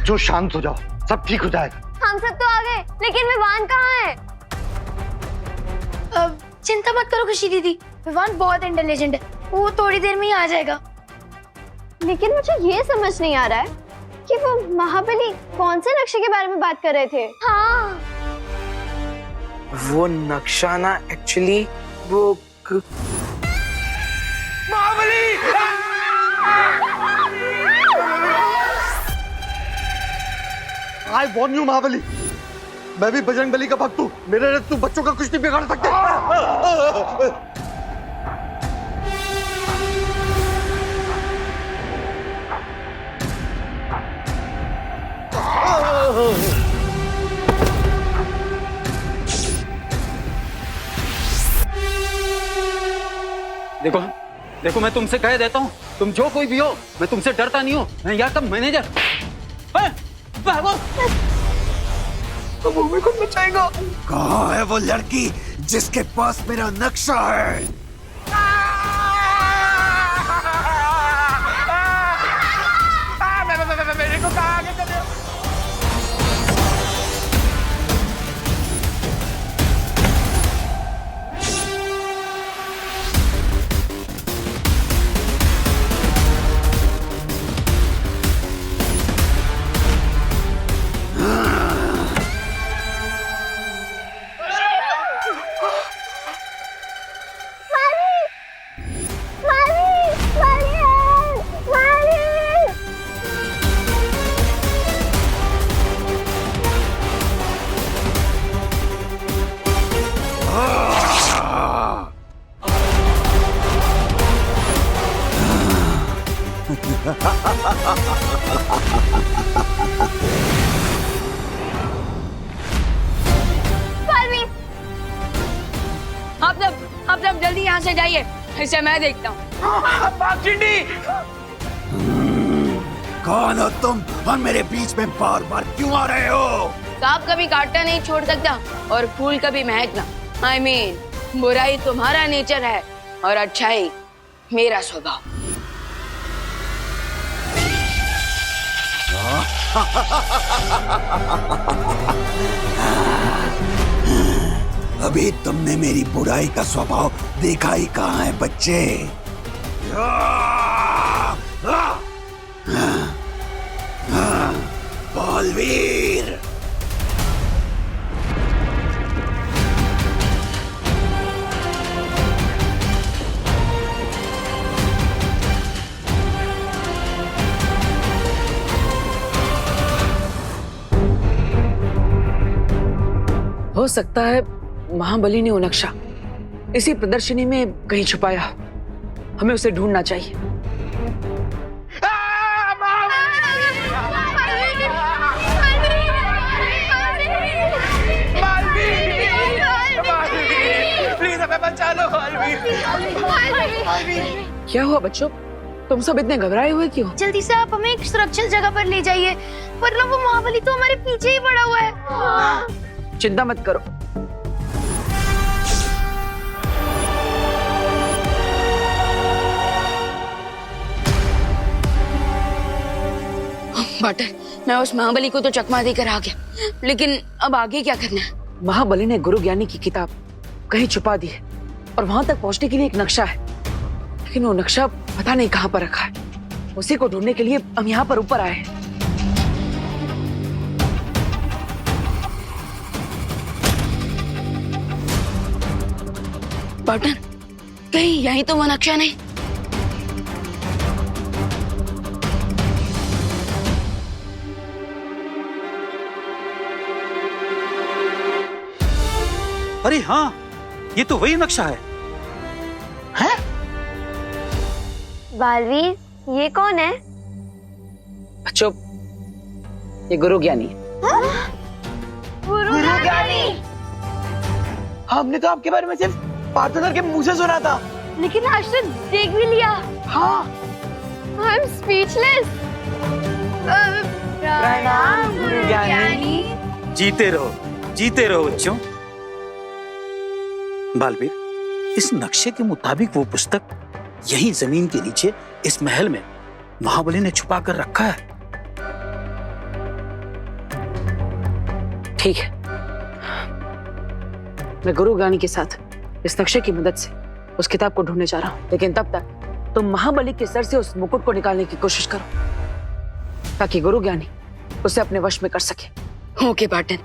बच्चों शांत हो जाओ, सब ठीक हो जाएगा। हम सब तो आ गए, लेकिन विवान कहाँ है? चिंता मत करो खुशी दीदी, विवान बहुत इंटेलिजेंट है, वो थोड़ी देर में ही आ जाएगा। लेकिन मुझे ये समझ नहीं आ रहा है कि वो महाबली कौन से नक्शे के बारे में बात कर रहे थे। हाँ, वो नक्शा ना एक्चुअली वो महाबली! I warn you, महाबली। मैं भी बजरंगबली का भक्त हूँ, मेरे रथ तू बच्चों का कुछ नहीं बिगाड़ सकते। देखो देखो, मैं तुमसे कह देता हूँ, तुम जो कोई भी हो, मैं तुमसे डरता नहीं हूँ। मैं यहाँ का मैनेजर। भागो। वो मेरे को बचाएगा। कहाँ है वो लड़की जिसके पास मेरा नक्शा है? मेरे को कहाँ आगे कर रहे हो? आप सब जल्दी यहाँ से जाइए, इसे मैं देखता हूँ। कौन हो तुम और मेरे बीच में बार बार क्यों आ रहे हो? सांप कभी काटना नहीं छोड़ सकता और फूल कभी महकना। I mean, बुराई तुम्हारा नेचर है और अच्छाई मेरा स्वभाव। अभी तुमने मेरी बुराई का स्वभाव देखा ही कहाँ है बच्चे? बालवीर! हो सकता है महाबली ने वो नक्शा इसी प्रदर्शनी में कहीं छुपाया। हमें उसे ढूंढना चाहिए। प्लीज हमें बचा लो क्या हुआ बच्चों, तुम सब इतने घबराए हुए क्यों? जल्दी से आप हमें एक सुरक्षित जगह पर ले जाइए, वरना वो महाबली तो हमारे पीछे ही पड़ा हुआ है। चिंता मत करो। बटर, मैं उस महाबली को तो चकमा देकर आ गया, लेकिन अब आगे क्या करना है? महाबली ने गुरु ज्ञानी की किताब कहीं छुपा दी है और वहां तक पहुंचने के लिए एक नक्शा है, लेकिन वो नक्शा पता नहीं कहां पर रखा है। उसी को ढूंढने के लिए हम यहाँ पर ऊपर आए हैं। बटर, कहीं यही तो वो नक्शा नहीं? अरे हाँ, ये तो वही नक्शा है। हैं? बालवीर, ये कौन है? बच्चों, ये गुरु ज्ञानी है। गुरु ज्ञानी? हमने तो आपके बारे में सिर्फ पार्थोधर के मुंह से सुना था, लेकिन आज तो देख भी लिया। हाँ। I am speechless. प्रणाम गुरु ज्ञानी। जीते रहो बच्चों। बालवीर, इस नक्शे के मुताबिक वो पुस्तक यही जमीन के नीचे इस महल में महाबली ने छुपा कर रखा है। ठीक है, मैं गुरु ज्ञानी के साथ इस नक्शे की मदद से उस किताब को ढूंढने जा रहा हूं, लेकिन तब तक तुम महाबली के सर से उस मुकुट को निकालने की कोशिश करो ताकि गुरु ज्ञानी उसे अपने वश में कर सके। ओके पाटन,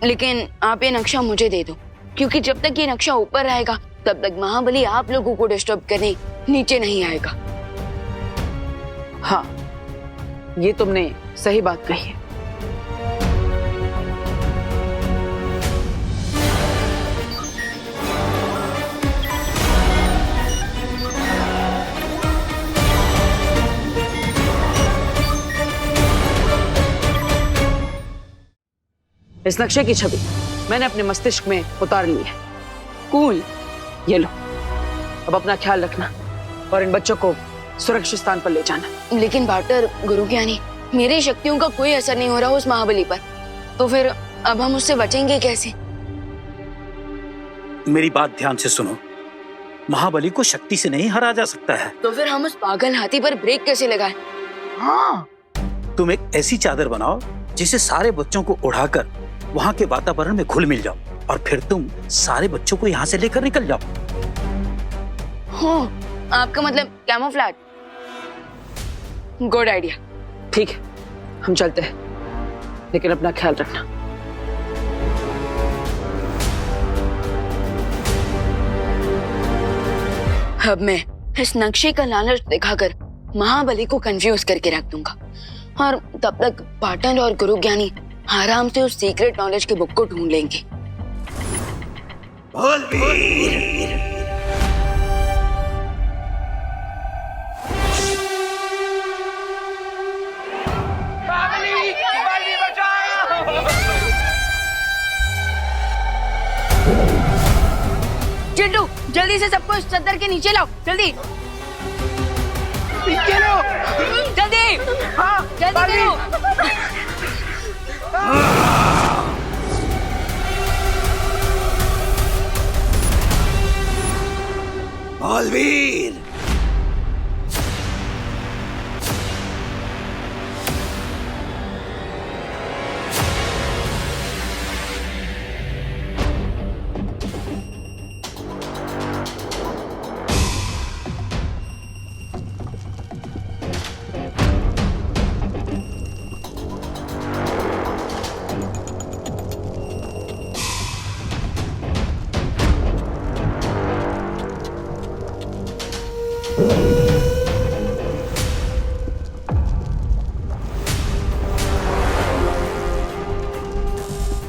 लेकिन आप ये नक्शा मुझे दे दो, क्योंकि जब तक ये नक्शा ऊपर रहेगा तब तक महाबली आप लोगों को डिस्टर्ब करने नीचे नहीं आएगा। हाँ, ये तुमने सही बात कही है। इस नक्शे की छवि मैंने अपने मस्तिष्क में उतार ली है। कूल। ये लो, अब अपना ख्याल रखना और इन बच्चों को सुरक्षित स्थान पर ले जाना। लेकिन पाटर गुरु ज्ञानी, मेरी शक्तियों का कोई असर नहीं हो रहा उस महाबली पर, तो फिर अब हम उससे बचेंगे कैसे? मेरी बात ध्यान से सुनो, महाबली को शक्ति से नहीं हरा जा सकता है। तो फिर हम उस पागल हाथी पर ब्रेक कैसे लगाएं? हाँ, तुम एक ऐसी चादर बनाओ जिसे सारे बच्चों को उड़ाकर वहां के वातावरण में घुल मिल जाओ और फिर तुम सारे बच्चों को यहाँ से लेकर निकल जाओ। हाँ, आपका मतलब कैमोफ्लेज। Good idea. ठीक है, हम चलते हैं, लेकिन अपना ख्याल रखना। अब मैं इस नक्शे का लालच दिखाकर महाबली को कंफ्यूज करके रख दूंगा और तब तक पाटन और गुरु ज्ञानी आराम से उस सीक्रेट नॉलेज के बुक को ढूंढ लेंगे। चिंटू, जल्दी से सबको इस चद्दर के नीचे लाओ, जल्दी जल्दी। हाँ, जल्दी करो। बालवीर,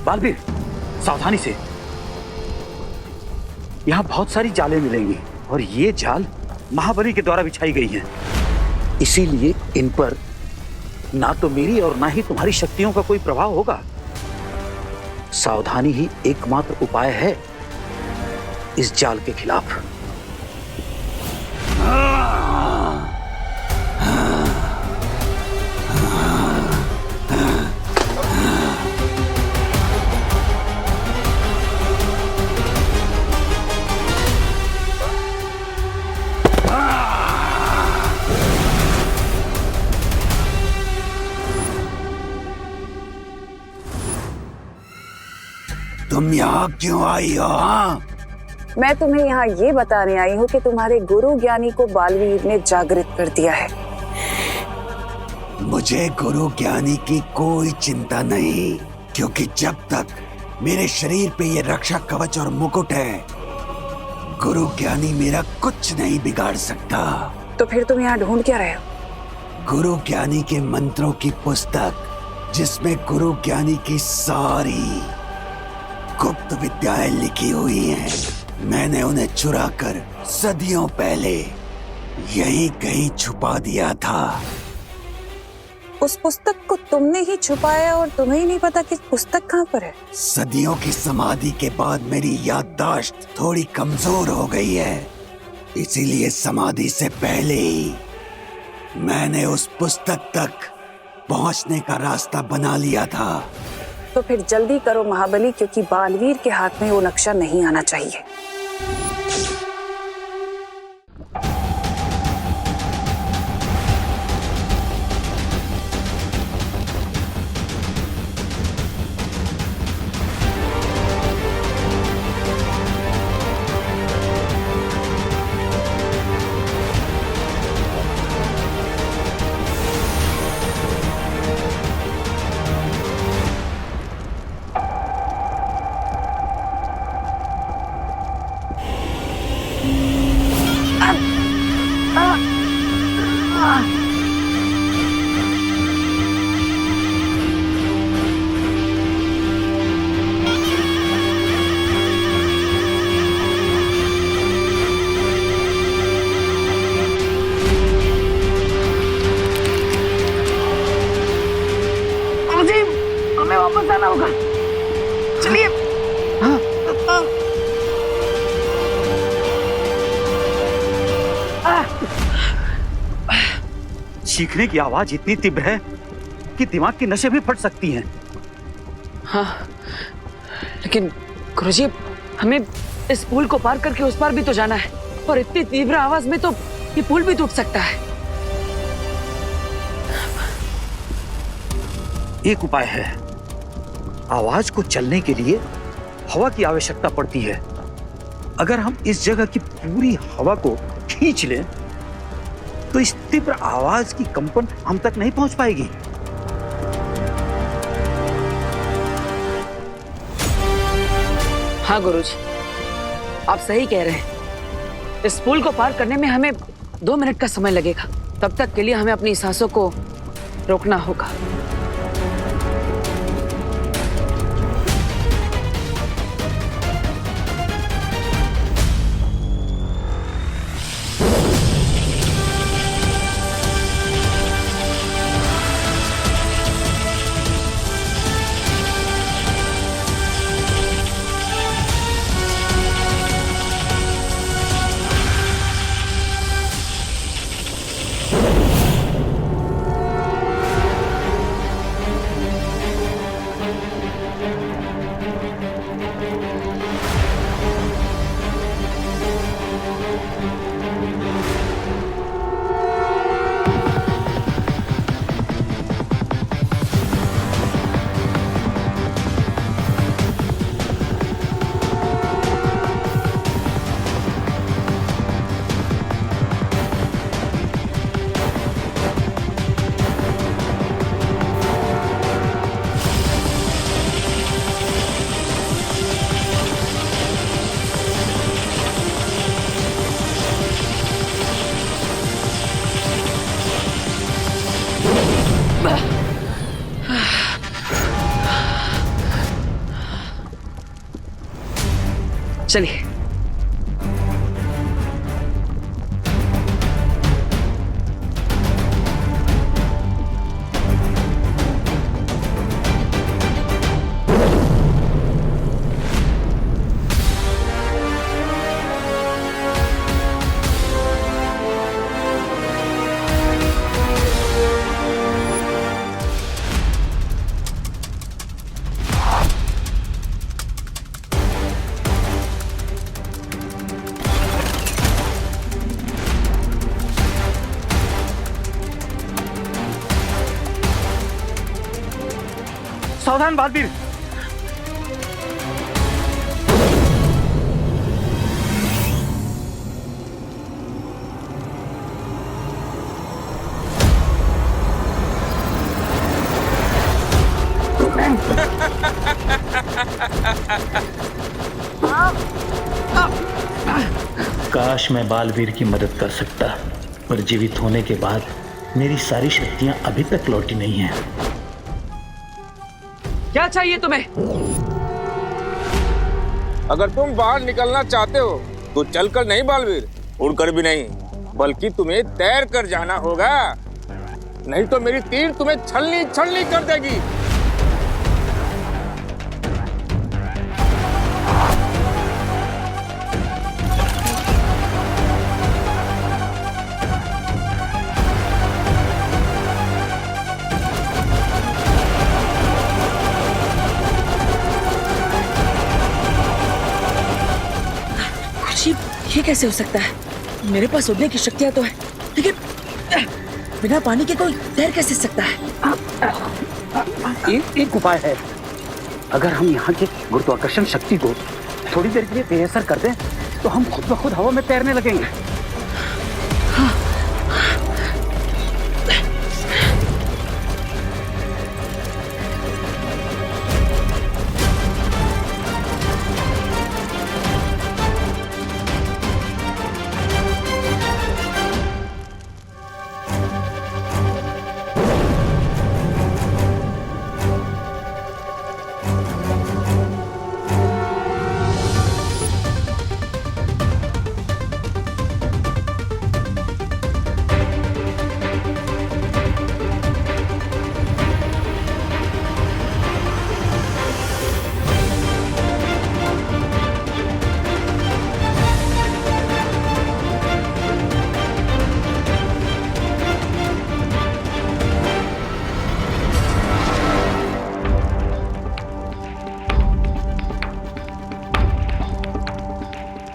बालवीर, सावधानी से, यहाँ बहुत सारी जालें मिलेंगी और ये जाल महाबली के द्वारा बिछाई गई हैं। इसीलिए इन पर ना तो मेरी और ना ही तुम्हारी शक्तियों का कोई प्रभाव होगा। सावधानी ही एकमात्र उपाय है इस जाल के खिलाफ। तुम यहाँ क्यों आई हो? हाँ, मैं तुम्हें यहाँ ये बताने आई हूँ कि तुम्हारे गुरु ज्ञानी को बालवीर ने जागृत कर दिया है। मुझे गुरु ज्ञानी की कोई चिंता नहीं, क्योंकि जब तक मेरे शरीर पे ये रक्षा कवच और मुकुट है, गुरु ज्ञानी मेरा कुछ नहीं बिगाड़ सकता। तो फिर तुम यहाँ ढूंढ क्या रहे हो? गुरु ज्ञानी के मंत्रों की पुस्तक, जिसमें गुरु ज्ञानी की सारी गुप्त विद्याएं लिखी हुई हैं। मैंने उन्हें चुराकर सदियों पहले यहीं कहीं छुपा दिया था। उस पुस्तक को तुमने ही छुपाया और तुम्हें ही नहीं पता कि पुस्तक कहाँ पर है? सदियों की समाधि के बाद मेरी याददाश्त थोड़ी कमजोर हो गई है, इसीलिए समाधि से पहले ही मैंने उस पुस्तक तक पहुंचने का रास्ता बना लिया था। तो फिर जल्दी करो महाबली, क्योंकि बालवीर के हाथ में वो नक्शा नहीं आना चाहिए। वापस आना होगा। चलिए। चीखने की आवाज इतनी तीव्र है कि दिमाग की नसें भी फट सकती हैं। हाँ, लेकिन गुरुजी हमें इस पुल को पार करके उस पार भी तो जाना है, और इतनी तीव्र आवाज में तो ये पुल भी टूट सकता है। एक उपाय है। आवाज को चलने के लिए हवा की आवश्यकता पड़ती है। अगर हम इस जगह की पूरी हवा को खींच लें तो इस तीव्र आवाज की कंपन हम तक नहीं पहुंच पाएगी। हाँ गुरुजी, आप सही कह रहे हैं। इस पुल को पार करने में हमें 2 मिनट का समय लगेगा। तब तक के लिए हमें अपनी सांसों को रोकना होगा। चलिए। सावधान बालवीर। काश मैं बालवीर की मदद कर सकता, पर जीवित होने के बाद मेरी सारी शक्तियां अभी तक लौटी नहीं हैं। क्या चाहिए तुम्हें? अगर तुम बाहर निकलना चाहते हो तो चलकर नहीं बालवीर, उड़कर भी नहीं, बल्कि तुम्हें तैर कर जाना होगा, नहीं तो मेरी तीर तुम्हें छलनी छलनी कर देगी। ये कैसे हो सकता है? मेरे पास उड़ने की शक्तियां तो है, लेकिन बिना पानी के कोई तैर कैसे सकता है? एक उपाय है। अगर हम यहाँ की गुरुत्वाकर्षण शक्ति को थोड़ी देर के लिए बेअसर कर दें तो हम खुद ब खुद हवा में तैरने लगेंगे।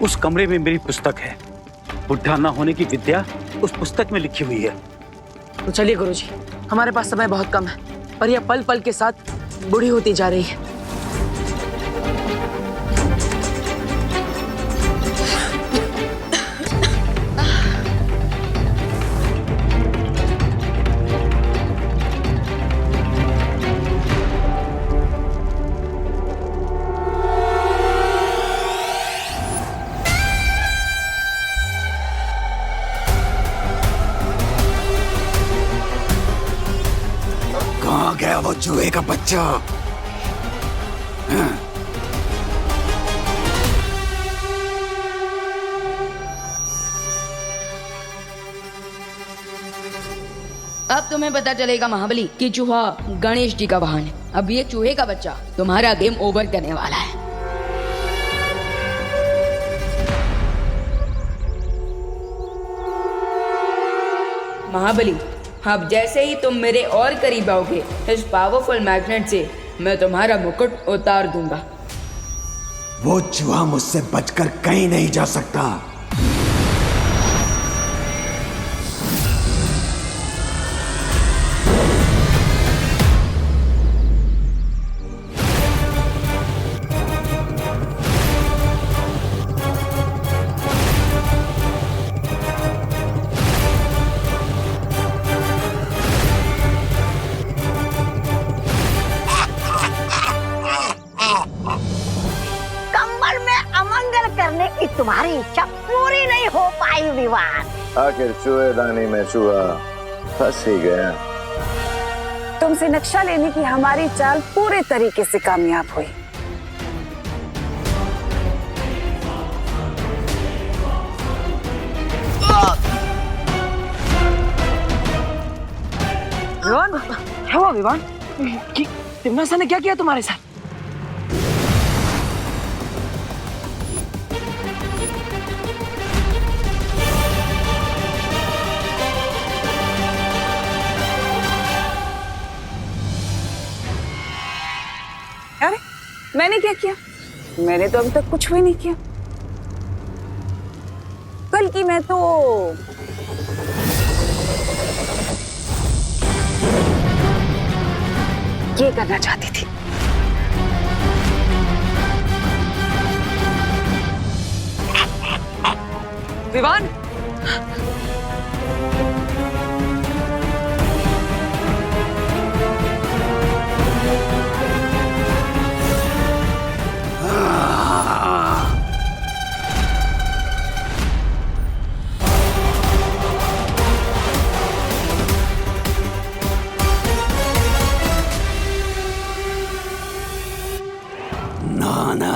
उस कमरे में मेरी पुस्तक है। बुढ़ा ना होने की विद्या उस पुस्तक में लिखी हुई है। तो चलिए गुरुजी, हमारे पास समय बहुत कम है और यह पल पल के साथ बूढ़ी होती जा रही है। कहाँ गया वो चूहे का बच्चा? हाँ। अब तुम्हें पता चलेगा महाबली कि चूहा गणेश जी का वाहन है। अब ये चूहे का बच्चा तुम्हारा गेम ओवर करने वाला है। महाबली, अब जैसे ही तुम मेरे और करीब आओगे, इस पावरफुल मैग्नेट से मैं तुम्हारा मुकुट उतार दूंगा। वो चूहा मुझसे बचकर कहीं नहीं जा सकता। कंबल में अमंगल करने की तुम्हारी इच्छा पूरी नहीं हो पाई विवान। आखिर चूहेदानी में चूहा फंस ही गया। तुमसे नक्शा लेने की हमारी चाल पूरे तरीके से कामयाब हुई। विवान, क्या हुआ विवान? तिम्नासा ने क्या किया तुम्हारे साथ? अरे मैंने क्या किया? मैंने तो अभी तक कुछ भी नहीं किया। कल की मैं तो ये करना चाहती थी। विवान,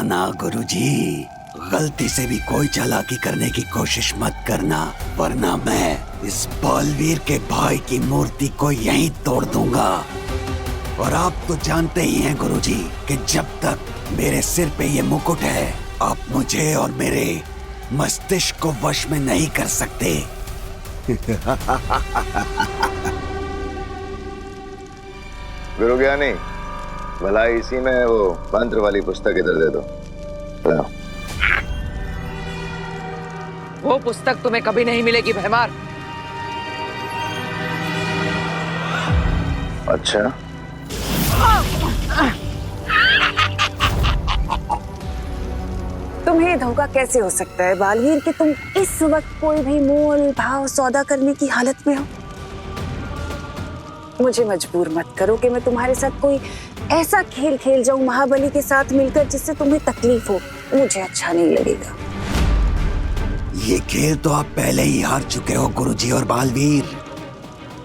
ना गुरुजी, गलती से भी कोई चालाकी करने की कोशिश मत करना, वरना मैं इस बालवीर के भाई की मूर्ति को यहीं तोड़ दूंगा। और आप तो जानते ही हैं गुरुजी कि जब तक मेरे सिर पे ये मुकुट है, आप मुझे और मेरे मस्तिष्क को वश में नहीं कर सकते। गुरु ज्ञानी, भला इसी में वो मंत्र वाली पुस्तक इधर दे दो। वो पुस्तक तुम्हें कभी नहीं मिलेगी भैमार। अच्छा, तुम्हें धोखा कैसे हो सकता है बालवीर कि तुम इस वक्त कोई भी मोल भाव सौदा करने की हालत में हो? मुझे मजबूर मत करो कि मैं तुम्हारे साथ कोई ऐसा खेल खेल जाऊं महाबली के साथ मिलकर जिससे तुम्हें तकलीफ हो। मुझे अच्छा नहीं लगेगा। ये खेल तो आप पहले ही हार चुके हो गुरुजी और बालवीर।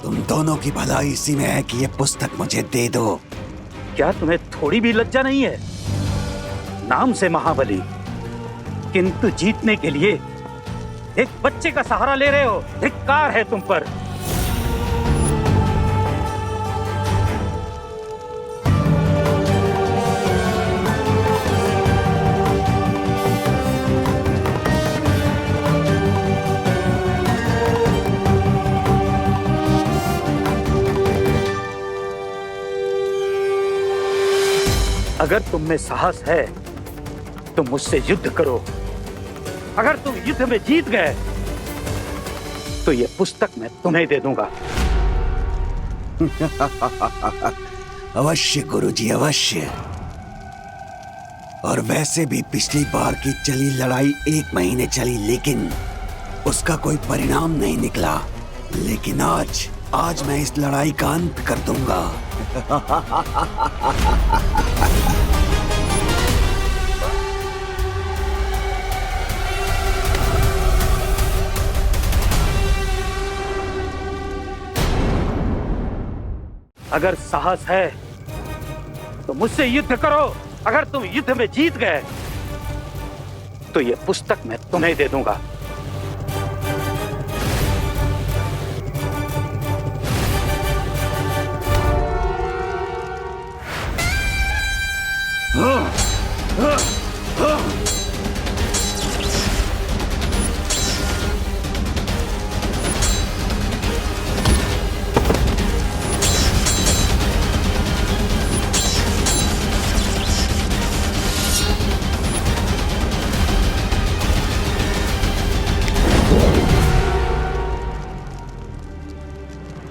तुम दोनों की भलाई इसी में है कि ये पुस्तक मुझे दे दो। क्या तुम्हें थोड़ी भी लज्जा नहीं है? नाम से महाबली, किंतु जीतने के लिए एक बच्चे का सहारा ले रहे हो। धिक्कार है तुम पर। अगर तुम में साहस है तो मुझसे युद्ध करो, अगर तुम युद्ध में जीत गए तो ये पुस्तक मैं तुम्हें दे दूंगा। अवश्य गुरुजी, अवश्य। और वैसे भी पिछली बार की चली लड़ाई 1 महीने चली, लेकिन उसका कोई परिणाम नहीं निकला। लेकिन आज मैं इस लड़ाई का अंत कर दूंगा। अगर साहस है तो मुझसे युद्ध करो। अगर तुम युद्ध में जीत गए तो ये पुस्तक मैं तुम्हें दे दूंगा।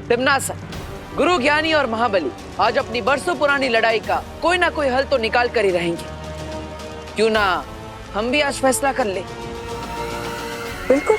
तिम्नासा, गुरु ज्ञानी और महाबली आज अपनी बरसों पुरानी लड़ाई का कोई ना कोई हल तो निकाल कर ही रहेंगे। क्यों ना हम भी आज फैसला कर ले। बिल्कुल।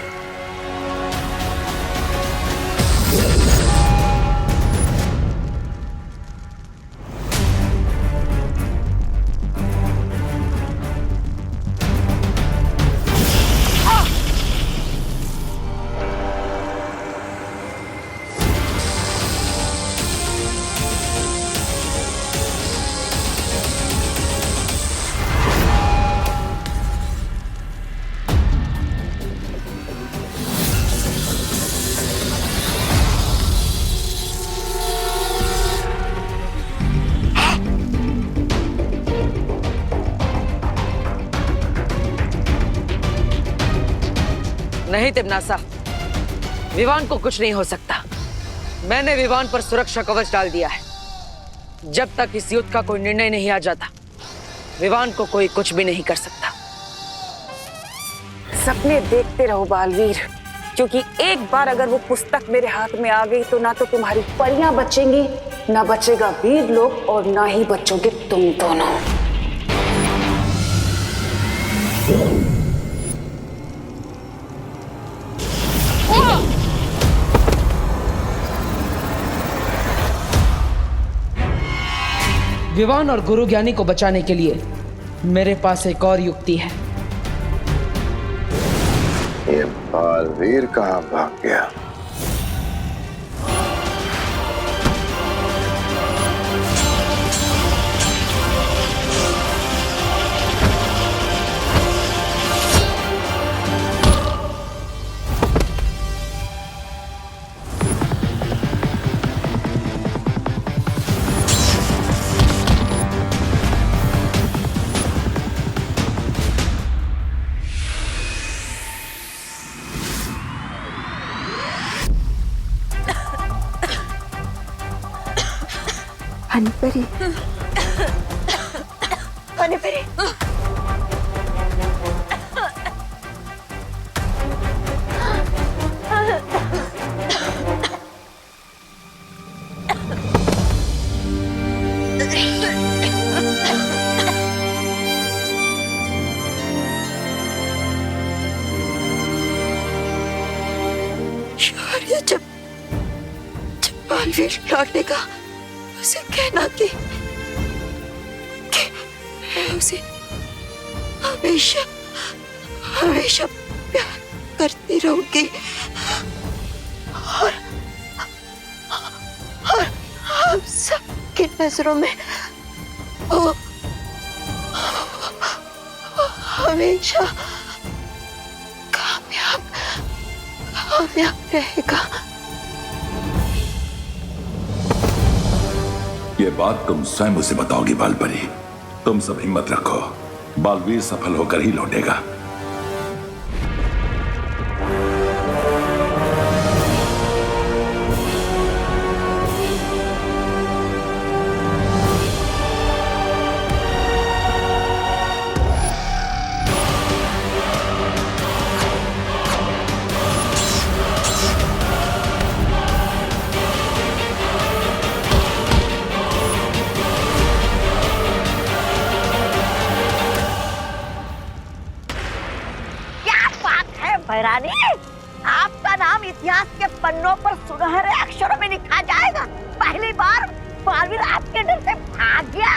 नहीं तिम्नासा, विवान को कुछ नहीं हो सकता। मैंने विवान पर सुरक्षा कवच डाल दिया है। जब तक इस युद्ध का कोई निर्णय नहीं आ जाता, विवान को कोई कुछ भी नहीं कर सकता। सपने देखते रहो बालवीर, क्योंकि एक बार अगर वो पुस्तक मेरे हाथ में आ गई तो ना तो तुम्हारी परियां बचेंगी, ना बचेगा वीर लोग, और ना ही बचोगे तुम दोनों। विवान और गुरु ज्ञानी को बचाने के लिए मेरे पास एक और युक्ति है। ये बालवीर कहाँ भाग गया? हनीपरी, हनीपरी, शौर्य, जब बालवीर लौटने का उसे कहना कि मैं उसे हमेशा हमेशा प्यार करती रहूंगी, और हम सबकी नजरों में वो हमेशा कामयाब रहेगा। ये बात तुम स्वयं उसे बताओगी बालपरी। तुम सब हिम्मत रखो, बालवीर सफल होकर ही लौटेगा। महारानी, आपका नाम इतिहास के पन्नों पर सुनहरे अक्षरों में लिखा जाएगा। पहली बार बालवीर आपके डर से भाग गया।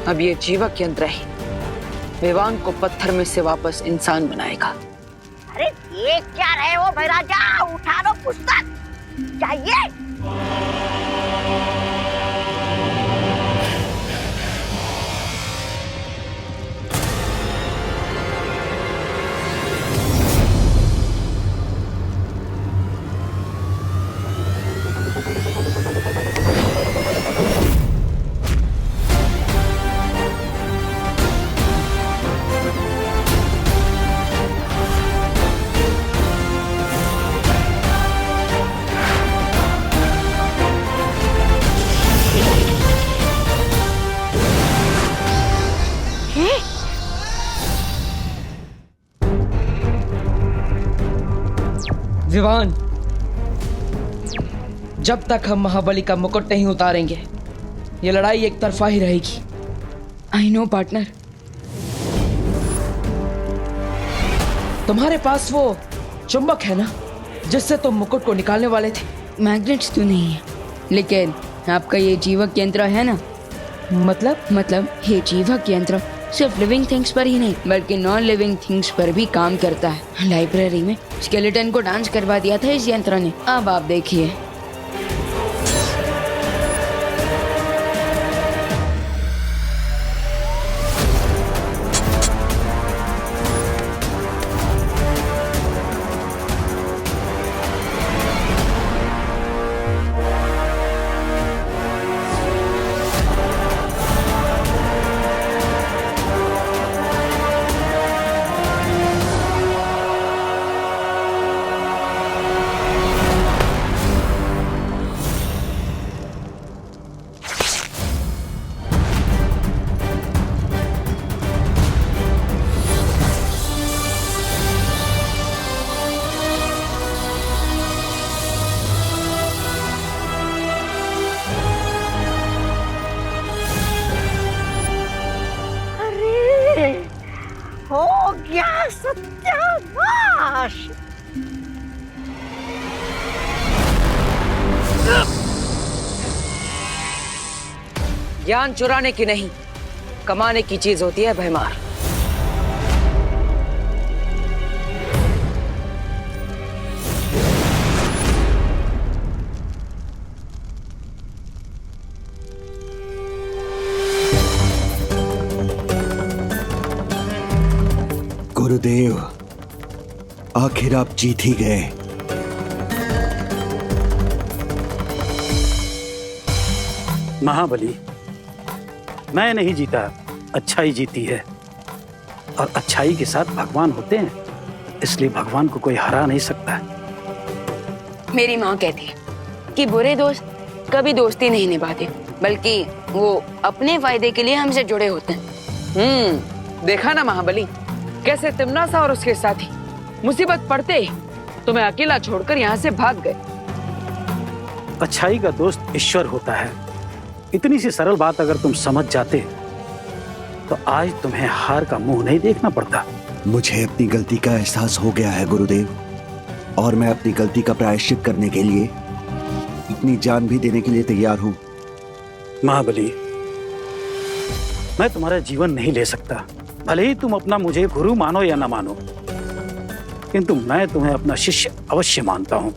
अब ये जीवक यंत्र ही विवान को पत्थर में से वापस इंसान बनाएगा। अरे ये क्या रहे हो महाराजा, उठा लो पुस्तक, चाहिए। विवान, जब तक हम महाबली का मुकुट नहीं उतारेंगे ये लड़ाई एक तरफा ही रहेगी। I know partner. तुम्हारे पास वो चुंबक है ना जिससे तुम मुकुट को निकालने वाले थे? मैग्नेट्स तो नहीं है, लेकिन आपका ये जीवक यंत्र है ना। मतलब ये जीवक यंत्र सिर्फ लिविंग थिंग्स पर ही नहीं बल्कि नॉन लिविंग थिंग्स पर भी काम करता है। लाइब्रेरी में स्केलेटन को डांस करवा दिया था इस यंत्र ने। अब आप देखिए। हो गया सत्यानाश। ज्ञान चुराने की नहीं, कमाने की चीज होती है भयमार। गुरुदेव, आखिर आप जीत ही गए। महाबली, मैं नहीं जीता, अच्छाई जीती है। और अच्छाई के साथ भगवान होते हैं, इसलिए भगवान को कोई हरा नहीं सकता। मेरी माँ कहती है कि बुरे दोस्त कभी दोस्ती नहीं निभाते बल्कि वो अपने फायदे के लिए हमसे जुड़े होते हैं। देखा ना महाबली, कैसे तिमनासा और उसके साथी मुसीबत पड़ते ही तुम्हें अकेला छोड़कर यहाँ से भाग गए। अच्छाई का दोस्त ईश्वर होता है। इतनी सी सरल बात अगर तुम समझ जाते तो आज तुम्हें हार का मुंह नहीं देखना पड़ता। मुझे अपनी गलती का एहसास हो गया है गुरुदेव, और मैं अपनी गलती का प्रायश्चित करने के लिए अपनी जान भी देने के लिए तैयार हूं। महाबली, मैं तुम्हारा जीवन नहीं ले सकता, भले ही तुम अपना मुझे गुरु मानो या ना मानो, किंतु मैं तुम्हें अपना शिष्य अवश्य मानता हूं।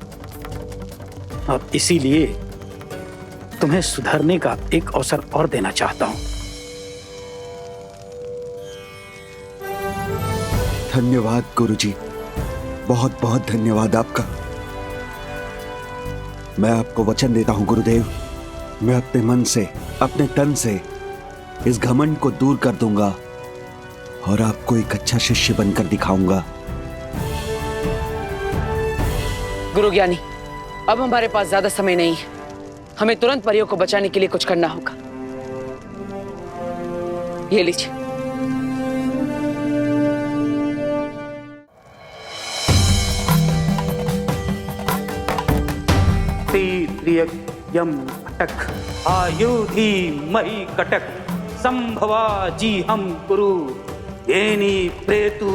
और इसीलिए तुम्हें सुधरने का एक अवसर और देना चाहता हूं। धन्यवाद गुरुजी, बहुत बहुत धन्यवाद आपका। मैं आपको वचन देता हूं गुरुदेव, मैं अपने मन से, अपने तन से इस घमंड को दूर कर दूंगा और आपको एक अच्छा शिष्य बनकर दिखाऊंगा। गुरु ज्ञानी, अब हमारे पास ज्यादा समय नहीं है, हमें तुरंत परियों को बचाने के लिए कुछ करना होगा। ये लीजिए। प्रिय यम अटक आयुधि मही कटक संभवा जी हम कुरु येनी प्रेतु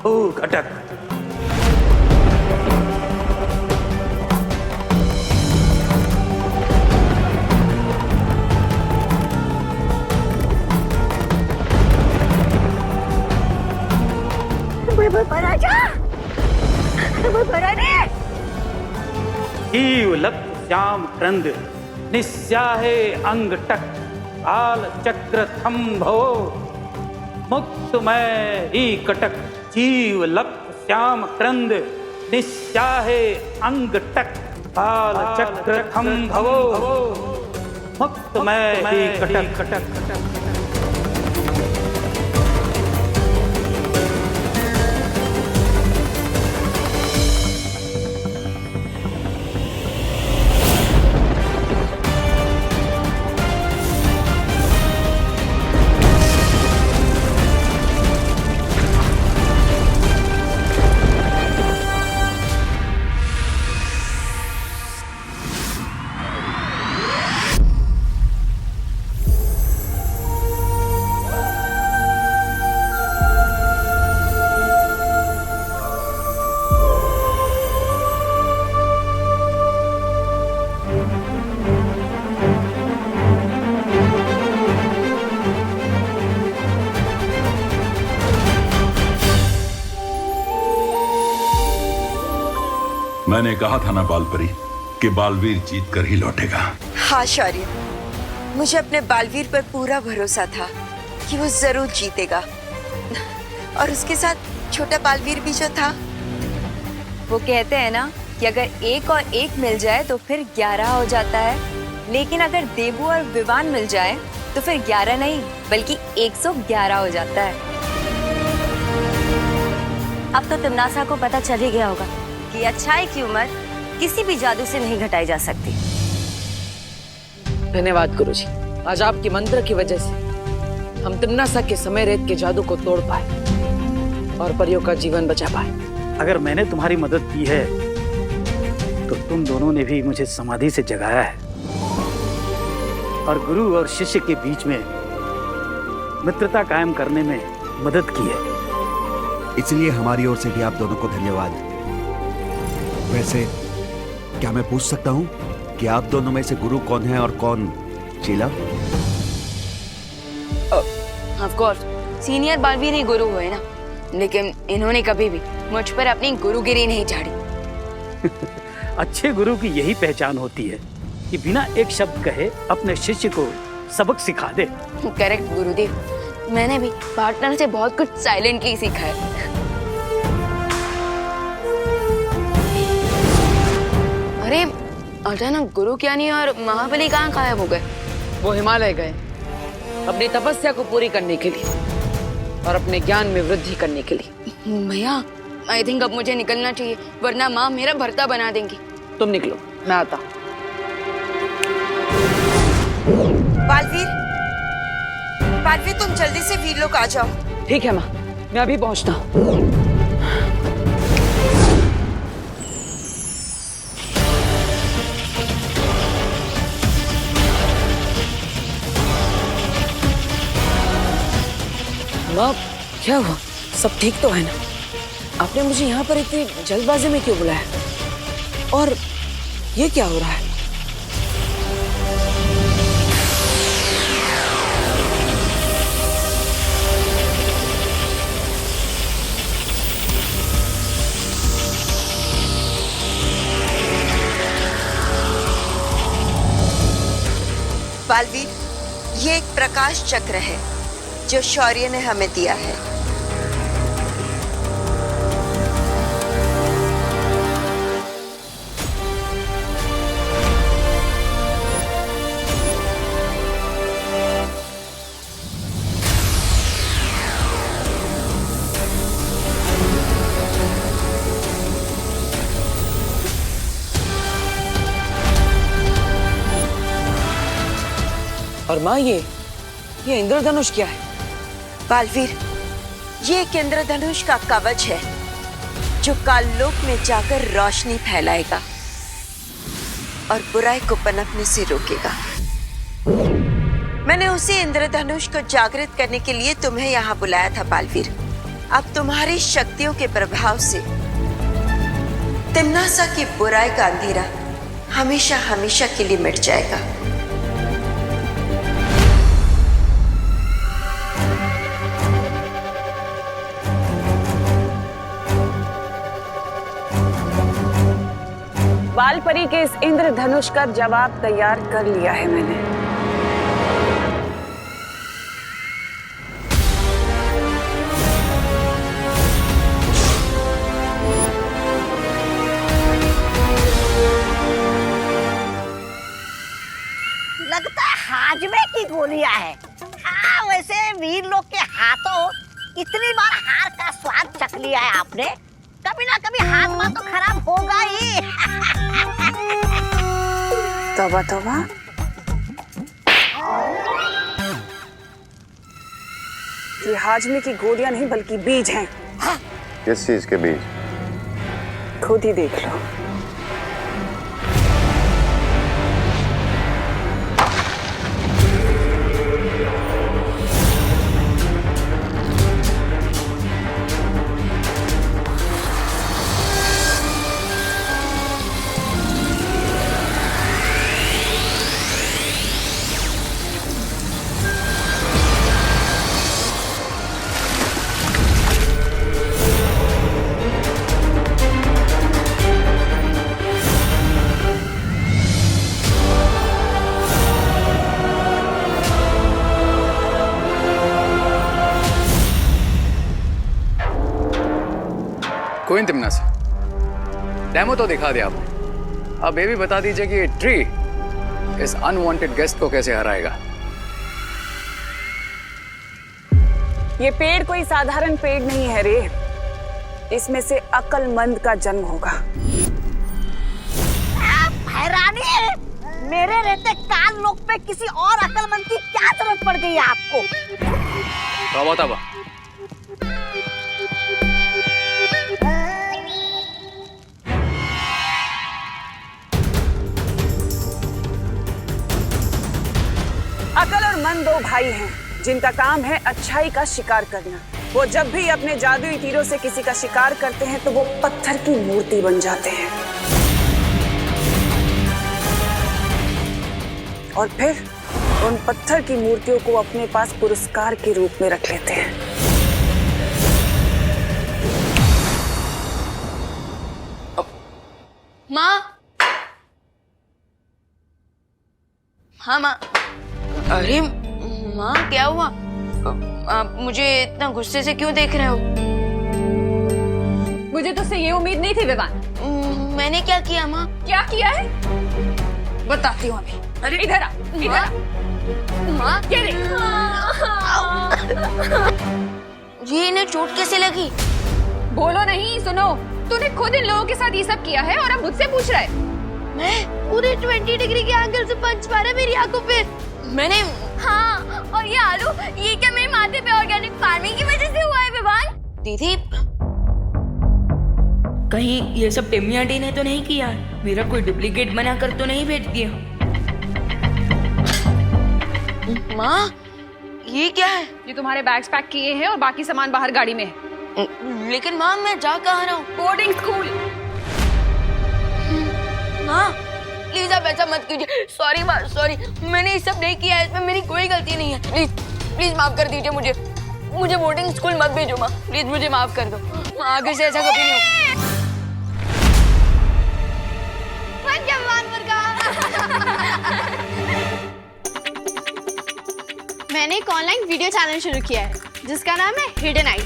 हो घटक। लप श्याम क्रंद निस्याहे अंग टक काल चक्र थम्भो मुक्तमय ही कटक। जीव लप श्याम क्रंद निस्याहे अंग टक काल चक्र थम्भो मुक्तमय ही कटक कटक। मैंने कहा था ना बालपरी कि बालवीर जीत कर ही लौटेगा। हाँ शौर्य, मुझे अपने बालवीर पर पूरा भरोसा था कि वो जरूर जीतेगा। और उसके साथ छोटा बालवीर भी जो था। वो कहते हैं ना कि अगर 1 और 1 मिल जाए तो फिर 11 हो जाता है, लेकिन अगर देबू और विवान मिल जाए तो फिर 11 नहीं बल्कि 111 हो जाता है। अब तो तिमनासा को पता चल ही गया होगा कि अच्छाई की उम्र किसी भी जादू से नहीं घटाई जा सकती। धन्यवाद गुरुजी, आज आपके मंत्र की वजह से हम तिमनासा के समय रेत के जादू को तोड़ पाए और परियों का जीवन बचा पाए। अगर मैंने तुम्हारी मदद की है तो तुम दोनों ने भी मुझे समाधि से जगाया है और गुरु और शिष्य के बीच में मित्रता कायम करने में मदद की है। इसलिए हमारी ओर से भी आप दोनों को धन्यवाद। वैसे क्या मैं पूछ सकता हूँ कि आप दोनों में से गुरु कौन है और कौन Sheela? Of course senior Baalveer ही गुरु हुए ना, लेकिन इन्होंने कभी भी मुझ पर अपनी गुरुगिरी नहीं झाड़ी। अच्छे गुरु की यही पहचान होती है कि बिना एक शब्द कहे अपने शिष्य को सबक सिखा दे। करेक्ट गुरुदेव, मैंने भी पार्टनर से बहुत कुछ साइलेंटली सीखा है। अरे अचानक गुरु ज्ञानी और महाबली कहाँ गायब हो गए? वो हिमालय गए अपनी तपस्या को पूरी करने के लिए और अपने ज्ञान में वृद्धि करने के लिए। भैया आई थिंक अब मुझे निकलना चाहिए, वरना माँ मेरा भर्ता बना देंगी। तुम निकलो, मैं आता हूँ। बालवीर, बालवीर तुम जल्दी से वीरलोक आ जाओ। ठीक है माँ, मैं अभी पहुँचता हूँ। माँ क्या हुआ? सब ठीक तो है ना? आपने मुझे यहाँ पर इतनी जल्दबाजी में क्यों बुलाया? और ये क्या हो रहा है? बालवीर, ये एक प्रकाश चक्र है जो शौर्य ने हमें दिया है। और माँ ये इंद्रधनुष क्या है? बालवीर, ये एक इंद्रधनुष का कवच है जो काललोक में जाकर रोशनी फैलाएगा और बुराई को पनपने से रोकेगा। मैंने उसी इंद्रधनुष को जागृत करने के लिए तुम्हें यहाँ बुलाया था बालवीर। अब तुम्हारी शक्तियों के प्रभाव से तिम्नासा की बुराई का अंधेरा हमेशा हमेशा के लिए मिट जाएगा। बालपरी के इस इंद्रधनुष का जवाब तैयार कर लिया है मैंने। लगता है हाजमे की गोलियां है। हाँ, वैसे वीर लोग के हाथों इतनी बार हार का स्वाद चख लिया है आपने, कभी ना कभी हाथ तो खराब होगा ही। तौबा तौबा। ये हाजमे की गोलियां नहीं बल्कि बीज हैं। किस चीज के बीज? खुद ही देख लो। कोई तिम्नासा, डेमो तो दिखा दिया आपने। अब ये भी बता दीजिए कि ये ट्री इस अनवांटेड गेस्ट को कैसे हराएगा। ये पेड़ कोई साधारण पेड़ नहीं है रे। इसमें से अक्लमंद का जन्म होगा। हैरानी है, मेरे रहते काल लोक पे किसी और अक्लमंद की क्या जरूरत पड़ गई है आपको? तौबा तौबा। अकल और मन दो भाई हैं जिनका काम है अच्छाई का शिकार करना। वो जब भी अपने जादुई तीरों से किसी का शिकार करते हैं तो वो पत्थर की मूर्ति बन जाते हैं और फिर उन पत्थर की मूर्तियों को अपने पास पुरस्कार के रूप में रख लेते हैं। माँ, हाँ माँ। अरे माँ, क्या हुआ? आप मुझे इतना गुस्से से क्यों देख रहे हो? मुझे तुझसे ये उम्मीद नहीं थी विवान। मैंने क्या किया माँ? क्या किया है बताती हूँ अभी। अरे इधर आ, इधर आ। माँ क्या रे? ये इन्हें चोट कैसे लगी? बोलो नहीं, सुनो। तूने खुद इन लोगों के साथ ये सब किया है और अब मुझसे पूछ रहा है। मैं पूरे 20 डिग्री के एंगल से पंच मारा मेरी आंखों पे। मैंने? हाँ, और ये आलू, ये क्या मेरे माथे पे ऑर्गेनिक फार्मिंग की वजह से हुआ है विवान? दीदी, कहीं ये सब टिम्मी आंटी ने तो नहीं किया? मेरा कोई डुप्लीकेट बनाकर तो नहीं भेज दिया? माँ, ये क्या है? ये तुम्हारे बैग्स पैक किए हैं और बाकी सामान बाहर गाड़ी में है। लेकिन माँ, मैं जा कहाँ रहा हूँ? Boarding school. माँ, प्लीज आप ऐसा मत कीजिए। सॉरी माँ, सॉरी। मैंने ये सब नहीं किया है, इसमें मेरी कोई गलती नहीं है। प्लीज प्लीज माफ कर दीजिए मुझे। मुझे बोर्डिंग स्कूल मत भेजो माँ, प्लीज मुझे माफ कर दो। आगे से ऐसा कभी नहीं हो। मैंने एक ऑनलाइन वीडियो चैनल शुरू किया है जिसका नाम है हिडन आइज।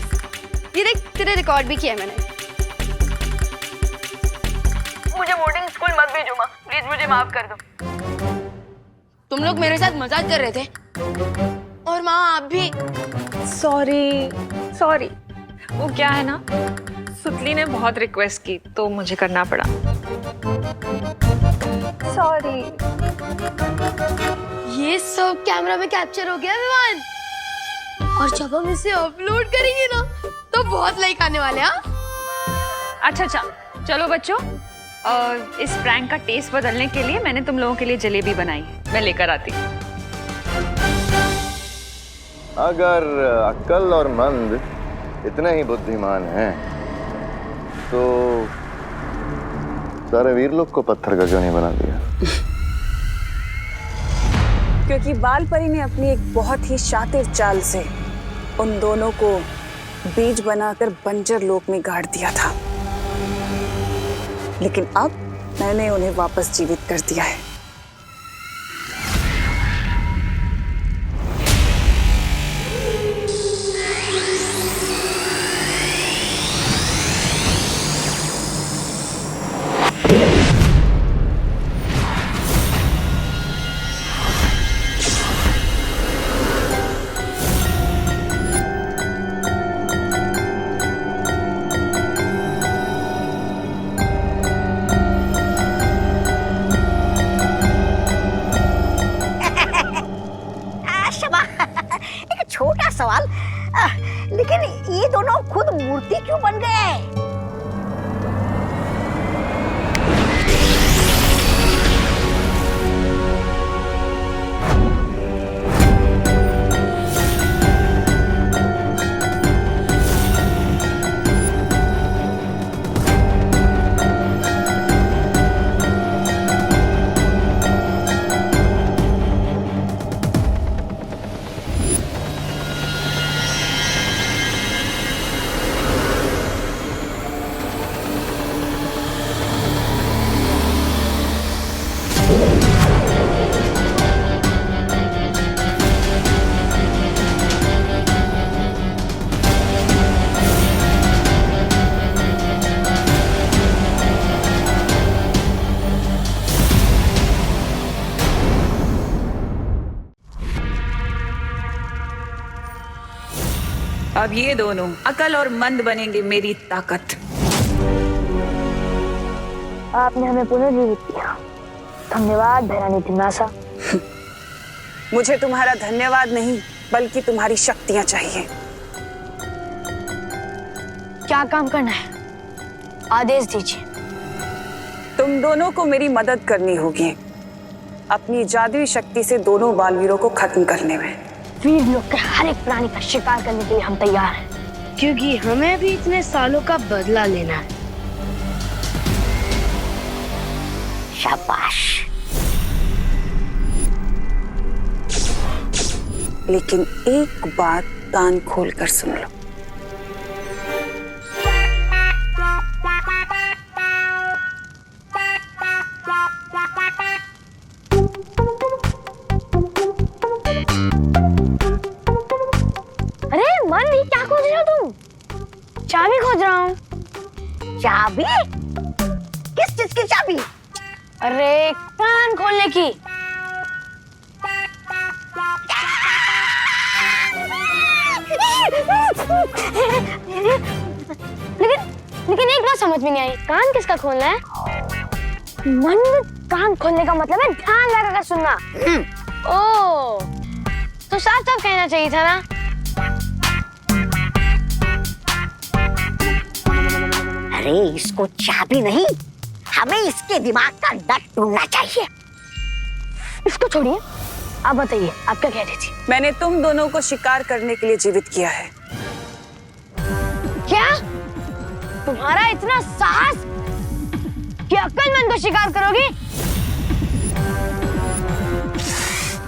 ये देख, तेरे रिकॉर्ड भी किया है मैंने। मुझे बोर्डिंग स्कूल मत भेजो माँ, प्लीज मुझे माफ कर दो। तुम लोग मेरे साथ मजाक कर रहे थे और माँ आप भी। सॉरी सॉरी, वो क्या है ना, सुतली ने बहुत रिक्वेस्ट की तो मुझे करना पड़ा। सॉरी। ये सब कैमरा में कैप्चर हो गया विवान, और जब हम इसे अपलोड करेंगे ना तो बहुत लाइक आने वाले हैं। अच्छा, चलो बच्चों, इस प्रैंक का टेस्ट बदलने के लिए मैंने तुम लोगों के लिए जलेबी बनाई है, मैं लेकर आती हूँ। अगर अक्ल और मंद इतने ही बुद्धिमान हैं तो सारे वीर लोग को पत्थर का क्यों नहीं बना दिया? क्योंकि बाल परी ने अपनी एक बहुत ही शातिर चाल से उन दोनों को बीज बनाकर बंजर लोक में गाड़ दिया था, लेकिन अब मैंने उन्हें वापस जीवित कर दिया है। छोटा सवाल, लेकिन ये दोनों खुद मूर्ति क्यों बन गए? अब ये दोनों अकल और मंद बनेंगे मेरी ताकत। आपने हमें पुनर्जीवित किया, धन्यवाद भैरानी तिम्नासा। मुझे तुम्हारा धन्यवाद नहीं बल्कि तुम्हारी शक्तियां चाहिए। क्या काम करना है, आदेश दीजिए। तुम दोनों को मेरी मदद करनी होगी अपनी जादुई शक्ति से दोनों बालवीरों को खत्म करने में। वीर लोग के हर एक प्राणी का शिकार करने के लिए हम तैयार हैं, क्योंकि हमें भी इतने सालों का बदला लेना है। शाबाश। लेकिन एक बात कान खोल कर सुन लो। अरे मन, ये क्या खोज रहे हो तुम? चाबी खोज रहा हूँ। चाबी? किस चीज की चाबी? अरे कान खोलने की। लेकिन एक बात समझ में नहीं आई, कान किसका खोलना है? मन, कान खोलने का मतलब है ध्यान लगाकर सुनना। ओ, तो साफ साफ कहना चाहिए था ना। अरे इसको चाबी नहीं, हमें इसके दिमाग का नट ढूंढना चाहिए। इसको छोड़िए, आप बताइए, आप क्या कह रही थी? मैंने तुम दोनों को शिकार करने के लिए जीवित किया है। क्या? तुम्हारा इतना साहस कि अक्लमंद को शिकार करोगी?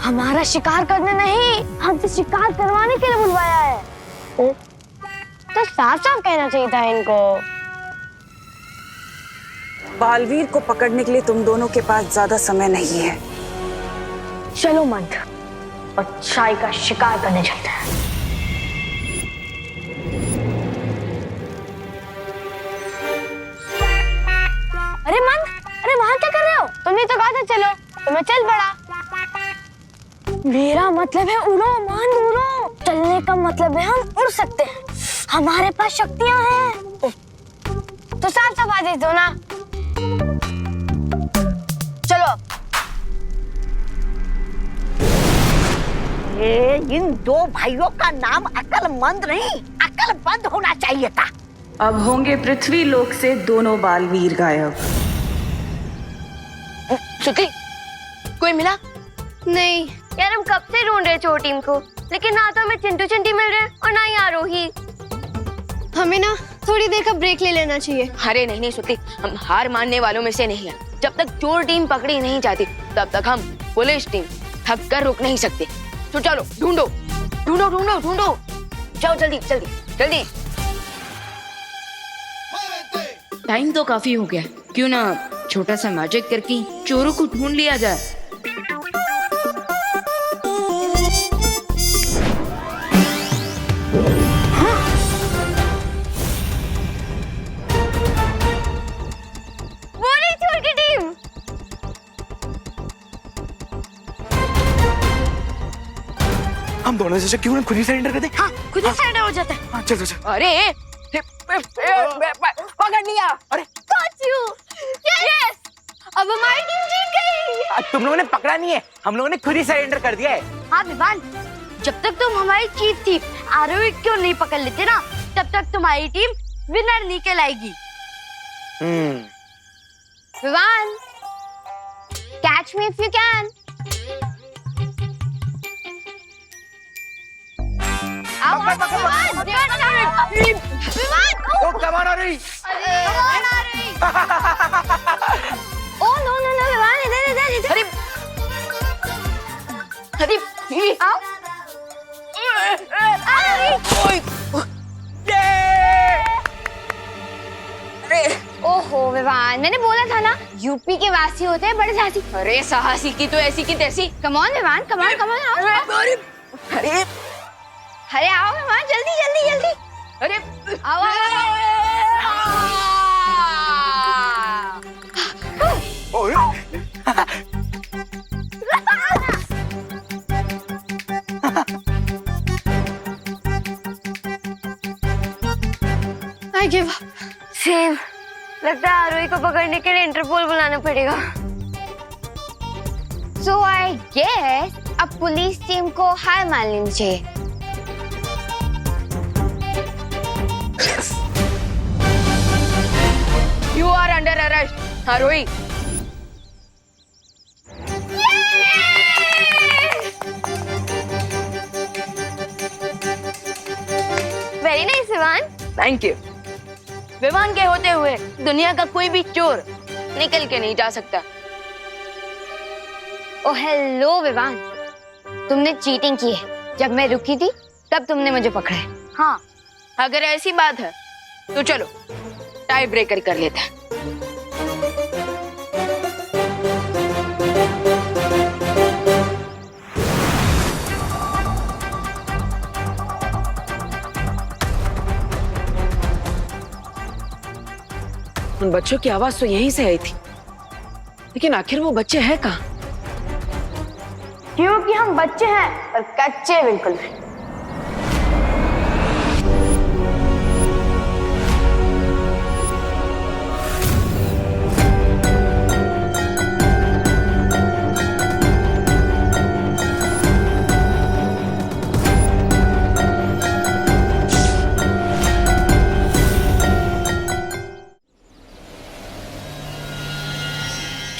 हमारा शिकार करने नहीं, हमसे शिकार करवाने के लिए बुलवाया है। तो साफ साफ कहना चाहिए था इनको। बालवीर को पकड़ने के लिए तुम दोनों के पास ज्यादा समय नहीं है। चलो मंद, अच्छाई का शिकार करने चलते हैं। अरे मंद, अरे वहां क्या कर रहे हो? तुमने तो कहा था चलो, तो मैं चल पड़ा। मेरा मतलब है उड़ो मंद, उड़ो। चलने का मतलब है हम उड़ सकते हैं, हमारे पास शक्तियां हैं। तो साफ साफ आदेश दो ना। चलो। ये इन दो भाइयों का नाम अकलमंद नहीं, अकलबंद होना चाहिए था। अब होंगे पृथ्वी लोक से दोनों बालवीर गायब। श्रुति, कोई मिला? नहीं यार, हम कब से ढूंढ रहे चोर टीम को, लेकिन ना तो हमें चिंटू चिंटी मिल रहे और ना ही आरोही। हमें ना थोड़ी देर का ब्रेक ले लेना चाहिए। अरे नहीं नहीं श्रुति, हम हार मानने वालों में से नहीं है। जब तक चोर टीम पकड़ी नहीं जाती तब तक हम पुलिस टीम थक कर रुक नहीं सकते। तो चलो ढूंढो ढूंढो ढूंढो ढूंढो, जाओ जल्दी जल्दी जल्दी। टाइम तो काफी हो गया, क्यों ना छोटा सा मैजिक करके चोरों को ढूंढ लिया जाए। वो रही चोर की टीम। हम दोनों से क्यों ना खुद ही सरेंडर कर दे। हाँ, खुद ही सरेंडर हो जाता है। हाँ, चल चल चल। अरे पकड़ लिया। अरे Got you! Yes! अब हमारी टीम जीत गई। तुम लोगों ने पकड़ा नहीं है, हम लोगों ने खुद ही सरेंडर कर दिया है। हाँ विवान, जब तक तुम हमारी चीफ थी आरोही क्यों नहीं पकड़ लेते ना, तब तक तुम्हारी टीम विनर नहीं कहलाएगी। Vivaan, catch me if you can. आओ Vivaan, oh come on Aarohi. Oh no no no Vivaan, इधर इधर इधर। अरे आओ। ओहो विवान, मैंने बोला था ना यूपी के वासी होते हैं बड़े साहसी। अरे साहसी की तो ऐसी की तैसी। Come on Vivaan, come on come on, आओ। अरे अरे आओ विवान, जल्दी जल्दी जल्दी। अरे आओ I give up. सेम, लगता है आरोही को पकड़ने के लिए इंटरपोल बुलाना पड़ेगा। So I guess अब पुलिस टीम को हार मान लेनी चाहिए। You are under arrest, Arohi. Very nice Vivaan. Thank you. Vivaan के होते हुए दुनिया का कोई भी चोर निकल के नहीं जा सकता। ओ हेलो विवान, तुमने चीटिंग की है। जब मैं रुकी थी तब तुमने मुझे पकड़ा है। हाँ, अगर ऐसी बात है तो चलो टाई ब्रेकर कर लेते हैं। उन बच्चों की आवाज तो यहीं से आई थी, लेकिन आखिर वो बच्चे हैं कहाँ? क्योंकि हम बच्चे हैं पर कच्चे बिल्कुल नहीं।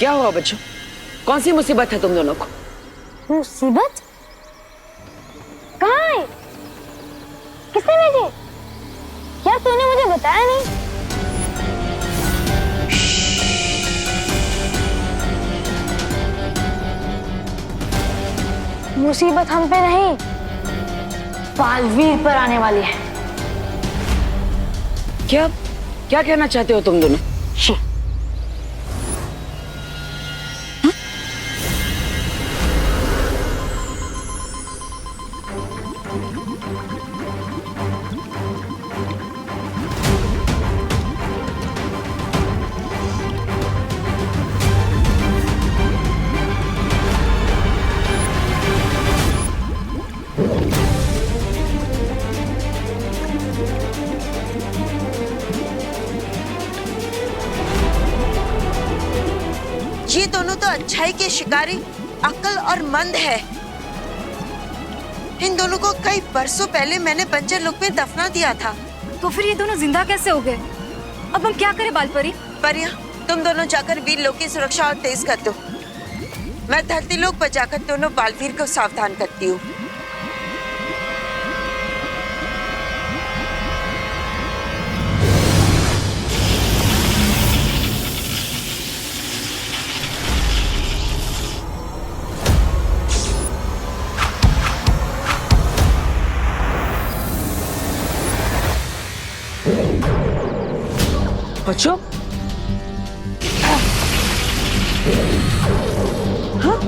क्या हुआ बच्चों, कौन सी मुसीबत है तुम दोनों को? मुसीबत? कहाँ है? किसने भेजी? क्या तूने मुझे बताया नहीं? मुसीबत हम पे नहीं, बालवीर पर आने वाली है। क्या क्या कहना चाहते हो तुम दोनों? ये दोनों तो अच्छाई के शिकारी अक्ल और मंद है। इन दोनों को कई बरसों पहले मैंने बंजर लोक में दफना दिया था। तो फिर ये दोनों जिंदा कैसे हो गए? अब हम क्या करें बालपरी? परिया, तुम दोनों जाकर वीर लोक की सुरक्षा और तेज कर दो। मैं धरती लोक पर जाकर दोनों बालवीर को सावधान करती हूँ। बच्चों, हाँ?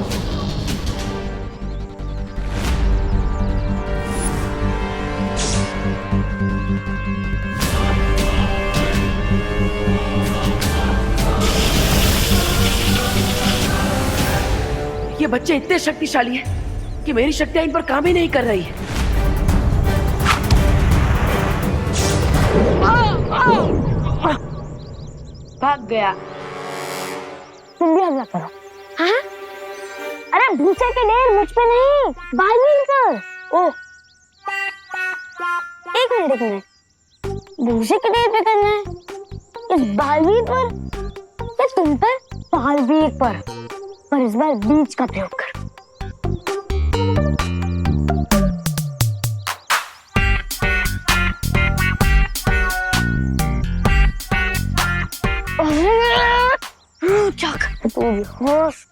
ये बच्चे इतने शक्तिशाली हैं कि मेरी शक्तियां इन पर काम ही नहीं कर रही है। भाग गया। तुम भी हमला करो। हाँ? अरे भूसे के ढेर मुझ पे नहीं, बालवीर पर। ओह, एक मिनट। भूसे के ढेर पे करना है? इस बालवीर पर या तुम पर? बालवीर पर इस बार बीज का प्रयोग कर।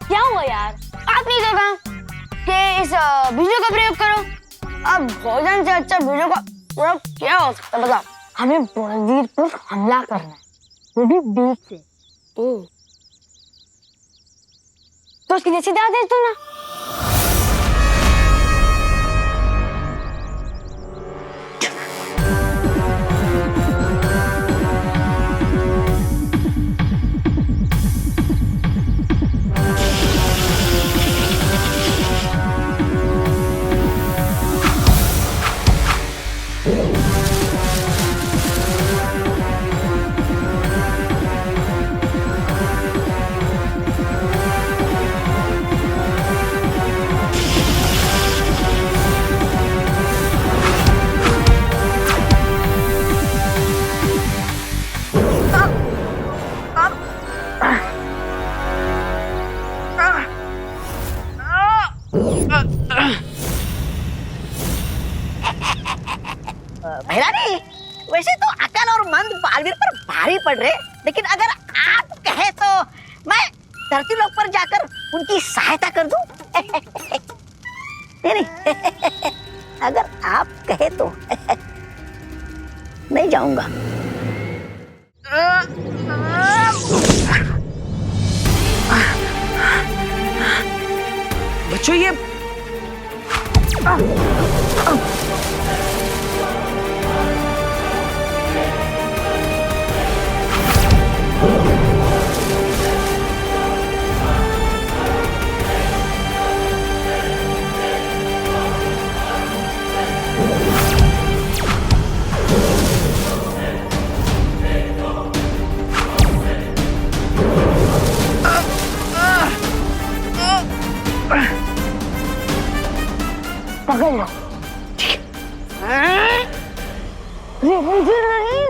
क्या हुआ यार? आपने कहा कि इस बीजों का प्रयोग करो। अब भोजन से अच्छा बीजों का प्रयोग क्या हो सकता है बताओ? हमें बालवीर पर हमला करना है, वो भी बीज से। ओह, तो उसकी जैसी आदेश दो ना। भैरानी, वैसे तो अकल और मंद बालवीर पर भारी पड़ रहे, लेकिन अगर आप कहे तो मैं धरती लोक पर जाकर उनकी सहायता कर दूं। नहीं, अगर आप कहे तो नहीं जाऊंगा। बच्चों, ये पकड़ लो।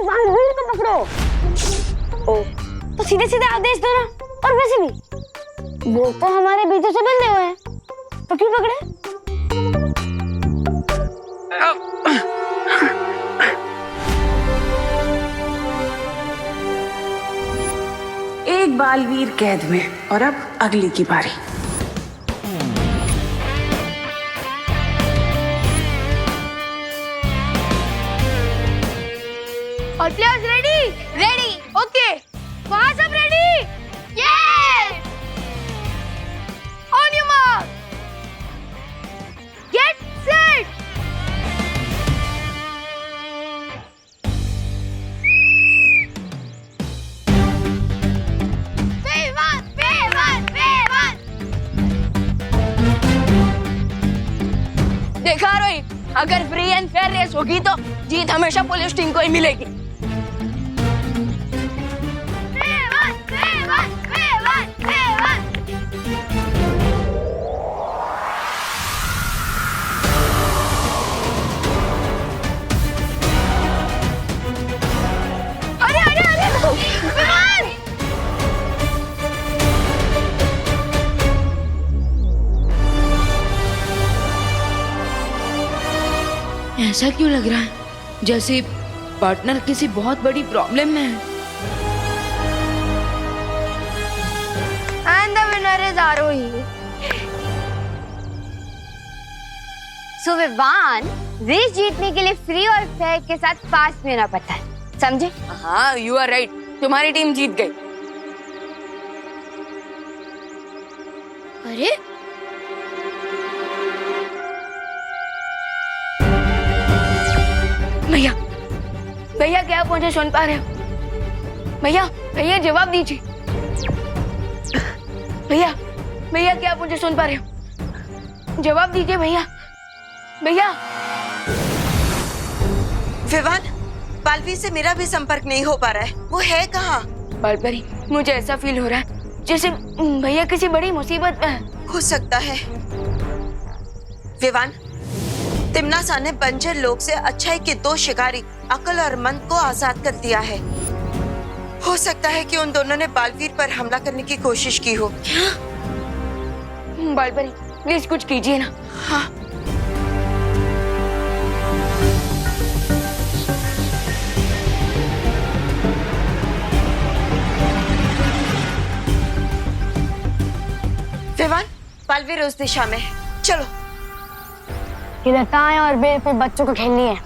बालवीर को पकड़ो। ओ, तो सीधे सीधे आदेश दो ना। और वैसे भी वो तो हमारे बीजों से बंधे हुए हैं, तो क्यों पकड़े? एक बालवीर कैद में, और अब अगली की बारी। और प्लेयर्स रेडी? ओके, वहां सब ready? Yes! On your mark, get set. देखा रोहित, अगर फ्री एंड फेयर रेस होगी तो जीत हमेशा पुलिस टीम को ही मिलेगी। ऐसा क्यों लग रहा है जैसे पार्टनर किसी बहुत बड़ी प्रॉब्लम में है? And the winner is Arohi. So Vivaan, race जीतने के लिए फ्री और फेयर के साथ फास्ट में होना पड़ता है, समझे? हाँ, यू आर राइट, तुम्हारी टीम जीत गई। अरे भैया, भैया क्या आप मुझे सुन पा रहे हो? भैया, भैया जवाब दीजिए। भैया, भैया क्या आप मुझे सुन पा रहे हो? जवाब दीजिए भैया, भैया। विवान, बालवीर से मेरा भी संपर्क नहीं हो पा रहा है। वो है कहाँ? बालपरी, मुझे ऐसा फील हो रहा है जैसे भैया किसी बड़ी मुसीबत में है। हो सकता है। विवान, तिम्नासा ने बंजर लोग से अच्छाई के 2 शिकारी अकल और मन को आजाद कर दिया है। हो सकता है कि उन दोनों ने बालवीर पर हमला करने की कोशिश की हो। क्या? बालपरी, प्लीज कुछ कीजिए ना। हाँ। विवान, बालवीर उस दिशा में है। चलो। ये लताएं और बेवकूफ बच्चों को खेलनी है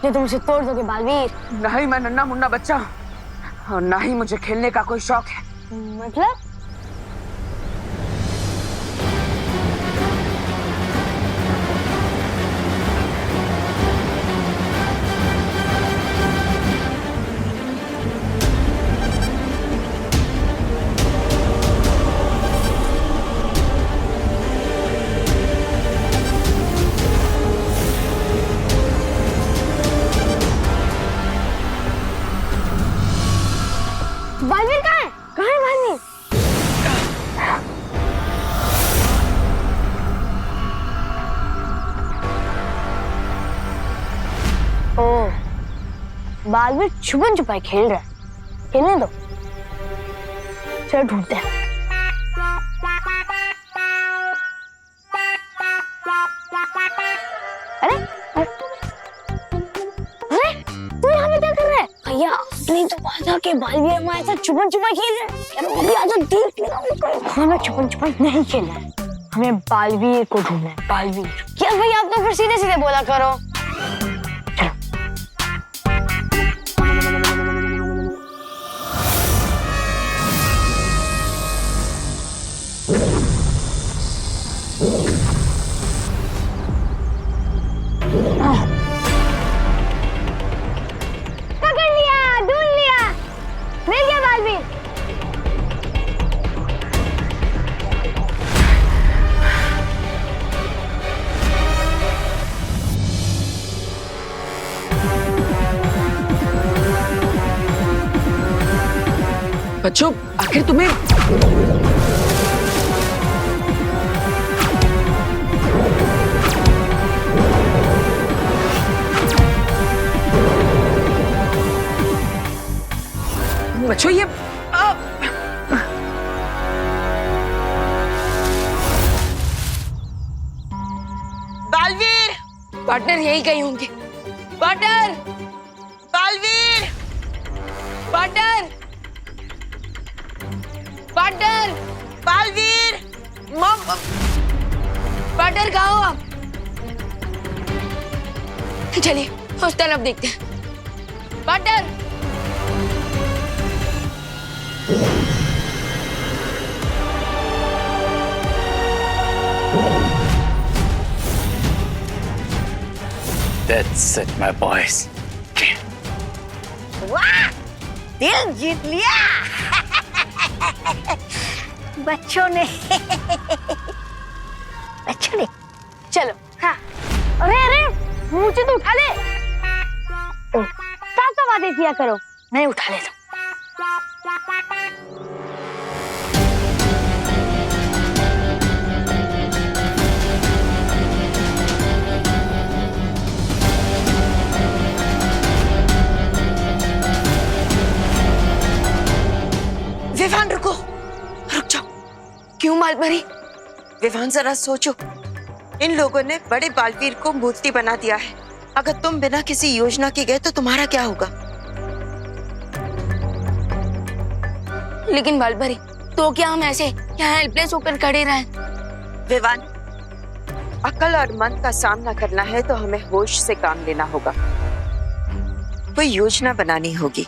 जो तुम उसे तोड़ दोगे बालवीर। नहीं, मैं नन्हा मुन्ना बच्चा और ना ही मुझे खेलने का कोई शौक है। मतलब? बालवीर कहाँ है? कहाँ है बालवीर? ओह, बालवीर छुपन छुपाई खेल रहा है। खेलने दो, चलो ढूंढते हैं। अरे अरे तू यहाँ पे क्या कर रहा है? भैया नहीं तो बाजा के बालवीर हमारे साथ छुपन छुपाई खेल रहे हैं। अभी आजा देख लेना। हमें छुपन छुपाई नहीं खेलना है, हमें बालवीर को ढूंढना है। बालवीर क्या भैया, आप तो फिर सीधे सीधे बोला करो। पकड़ लिया, ढूंढ लिया, मिल गया बालवीर। बच्चों, आखिर तुम्हें बच्चों ये बालवीर, पार्टनर यही कहीं होंगे। Partner, Baalveer, partner, partner, Baalveer, partner कहाँ हो आप? चलिए उस तरफ देखते हैं। Partner, That's it, my boys. वाह, दिल जीत लिया बच्चों ने। बच्चों ने। चलो। हाँ। अरे अरे, मुझे तो उठा ले। साफ साफ बातें किया करो। मैं उठा लेता हूँ। विवान रुको, रुक जाओ। क्यों मालपरी? विवान जरा सोचो, इन लोगों ने बड़े बालवीर को मूर्ति बना दिया है अगर तुम बिना किसी योजना के गए तो तुम्हारा क्या होगा? लेकिन बालपरी, तो क्या हम ऐसे यहाँ हेल्पलेस होकर खड़े रहें? विवान, अकल और मन का सामना करना है तो हमें होश से काम लेना होगा। कोई योजना बनानी होगी।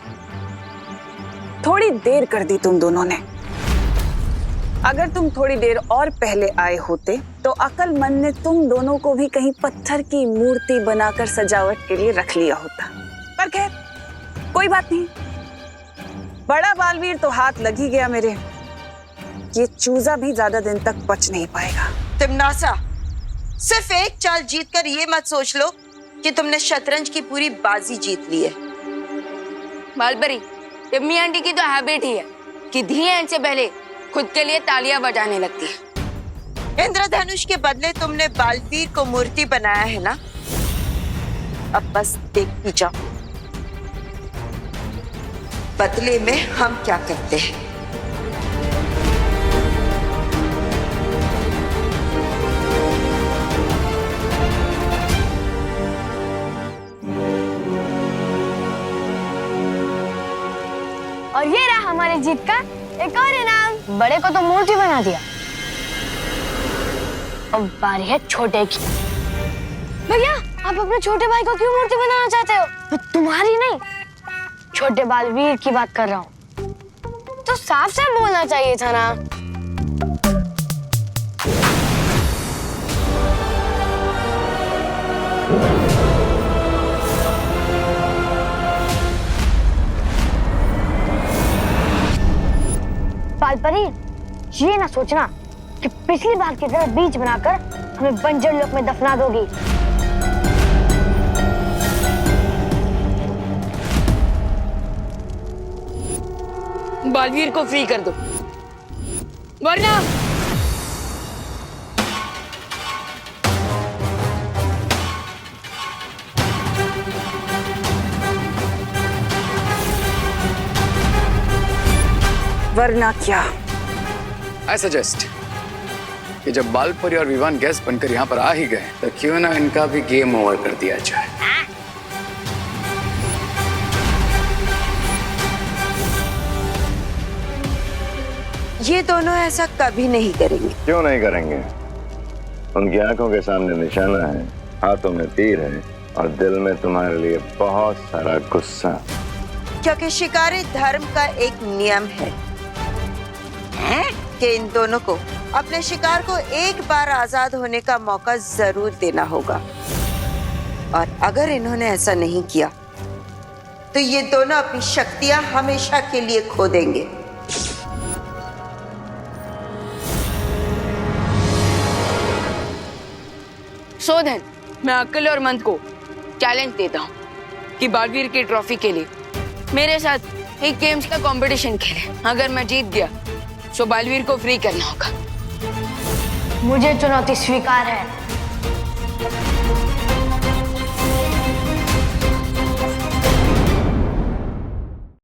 थोड़ी देर कर दी तुम दोनों ने। अगर तुम थोड़ी देर और पहले आए होते तो अकल मन ने तुम दोनों को भी कहीं पत्थर की मूर्ति बनाकर सजावट के लिए रख लिया होता। पर खैर कोई बात नहीं, बड़ा बालवीर तो हाथ लग ही गया मेरे। ये चूजा भी ज्यादा दिन तक बच नहीं पाएगा। तिमनासा, सिर्फ एक चाल जीतकर ये मत सोच लो कि तुमने शतरंज की पूरी बाजी जीत ली है। बालपरी, टिम्मी आंटी की तो हैबिट ही है कि धी एंड से पहले खुद के लिए तालियां बजाने लगती है। इंद्रधनुष के बदले तुमने बालवीर को मूर्ति बनाया है ना? अब बस देखती जाओ बदले में हम क्या करते हैं। और ये रहा हमारी जीत का एक और इनाम। बड़े को तो मूर्ति बना दिया, अब बारी है छोटे की। भैया, आप अपने छोटे भाई को क्यों मूर्ति बनाना चाहते हो? तो तुम्हारी नहीं, छोटे बालवीर की बात कर रहा हूँ। तो साफ साफ बोलना चाहिए था ना। बालपरी, ये ना सोचना कि पिछली बार की तरह बीज बनाकर हमें बंजर लोक में दफना दोगी। बालवीर को फ्री कर दो, वरना वरना क्या? आई सजेस्ट कि जब बालपरी और विवान गेस्ट बनकर यहाँ पर आ ही गए तो क्यों ना इनका भी गेम ओवर कर दिया जाए। ये दोनों ऐसा कभी नहीं करेंगे। क्यों नहीं करेंगे? उनकी आंखों के सामने निशाना है, हाथों में तीर है और दिल में तुम्हारे लिए बहुत सारा गुस्सा। क्योंकि शिकारी धर्म का एक नियम है कि इन दोनों को अपने शिकार को एक बार आजाद होने का मौका जरूर देना होगा। और अगर इन्होंने ऐसा नहीं किया तो ये दोनों अपनी शक्तियां हमेशा के लिए खो देंगे। शोधन, मैं अकल और मंद को चैलेंज देता हूँ कि बालवीर की ट्रॉफी के लिए मेरे साथ एक गेम्स का कंपटीशन खेले। अगर मैं जीत गया तो बालवीर को फ्री करना होगा। मुझे चुनौती स्वीकार है।